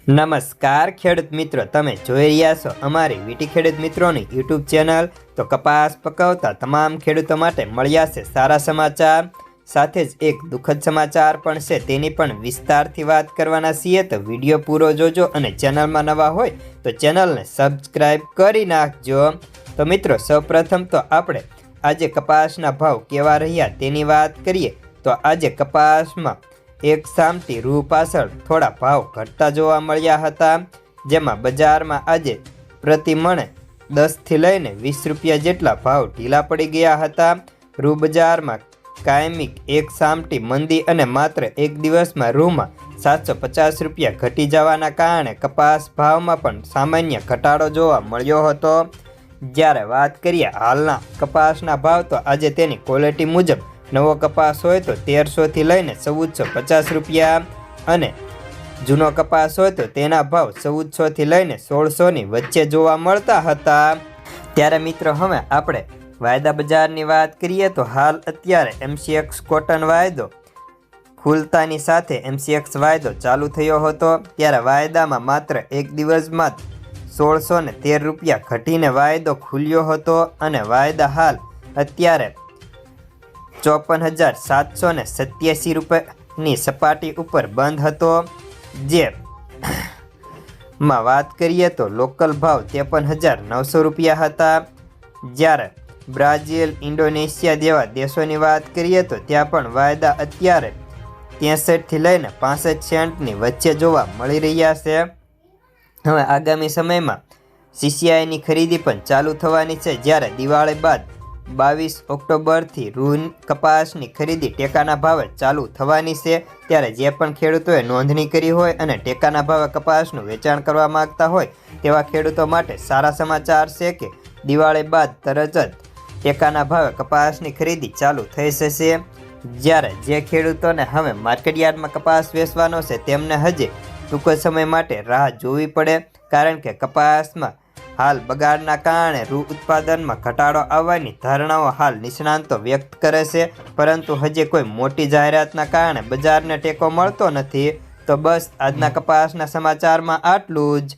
નમસ્કાર ખેડૂત મિત્રો, તમે જોઈ રહ્યા છો અમારી વીટી ખેડૂત મિત્રોની યુટ્યુબ ચેનલ। તો કપાસ પકવતા તમામ ખેડૂતો માટે મળ્યા છે સારા સમાચાર, સાથે જ એક દુઃખદ સમાચાર પણ છે, તેની પણ વિસ્તારથી વાત કરવાના છીએ। તો વિડીયો પૂરો જોજો અને ચેનલમાં નવા હોય તો ચેનલને સબસ્ક્રાઈબ કરી નાખજો। તો મિત્રો, સૌપ્રથમ તો આપણે આજે કપાસના ભાવ કેવા રહ્યા તેની વાત કરીએ। તો આજે કપાસમાં એક સામટી રૂ પાછળ થોડા ભાવ ઘટતા જોવા મળ્યા હતા, જેમાં બજારમાં આજે પ્રતિ મણે 10 થી લઈને 20 રૂપિયા જેટલા ભાવ ઢીલા પડી ગયા હતા। રૂ બજારમાં કાયમિક એક સામટી મંદી અને માત્ર એક દિવસમાં રૂમાં 750 રૂપિયા ઘટી જવાના કારણે કપાસ ભાવમાં પણ સામાન્ય ઘટાડો જોવા મળ્યો હતો। જ્યારે વાત કરીએ હાલના કપાસના ભાવ, તો આજે તેની ક્વોલિટી મુજબ નવો કપાસ હોય તો 1300 થી લઈને 1450 રૂપિયા અને જૂનો કપાસ હોય તો તેના ભાવ 1400 થી લઈને 1600 ની વચ્ચે જોવા મળતા હતા। ત્યારે મિત્રો, હવે આપણે વાયદા બજારની વાત કરીએ તો હાલ અત્યારે MCX કોટન વાયદો ખુલતાની સાથે MCX વાયદો ચાલુ થયો હતો। ત્યારે વાયદામાં માત્ર એક દિવસમાં 1613 રૂપિયા ઘટીને વાયદો ખુલ્યો હતો અને વાયદા હાલ અત્યારે 54,787 રૂપિયાની સપાટી ઉપર બંધ હતો। જે માં વાત કરીએ તો લોકલ ભાવ 53,900 રૂપિયા હતા। જ્યારે બ્રાઝિલ, ઇન્ડોનેશિયા જેવા દેશોની વાત કરીએ તો ત્યાં પણ વાયદા અત્યારે 63 થી લઈને 65 સેન્ટની વચ્ચે જોવા મળી રહ્યા છે। હવે આગામી સમયમાં CCIની ખરીદી પણ ચાલુ થવાની છે, જ્યારે દિવાળી બાદ 22 ઓક્ટોબરથી રૂ કપાસની ખરીદી ટેકાના ભાવે ચાલુ થવાની છે। ત્યારે જે પણ ખેડૂતોએ નોંધણી કરી હોય અને ટેકાના ભાવે કપાસનું વેચાણ કરવા માંગતા હોય તેવા ખેડૂતો માટે સારા સમાચાર છે કે દિવાળી બાદ તરત જ ટેકાના ભાવે કપાસની ખરીદી ચાલુ થઈ જશે। જ્યારે જે ખેડૂતોને હવે માર્કેટયાર્ડમાં કપાસ વેચવાનો છે તેમને હજી ટૂંક સમય માટે રાહ જોવી પડે, કારણ કે કપાસમાં હાલ બગાડના કારણે રૂ ઉત્પાદનમાં ઘટાડો આવવાની ધારણાઓ હાલ નિષ્ણાંતો વ્યક્ત કરે છે, પરંતુ હજી કોઈ મોટી જાહેરાતના કારણે બજારને ટેકો મળતો નથી। તો બસ આજના કપાસના સમાચારમાં આટલું જ।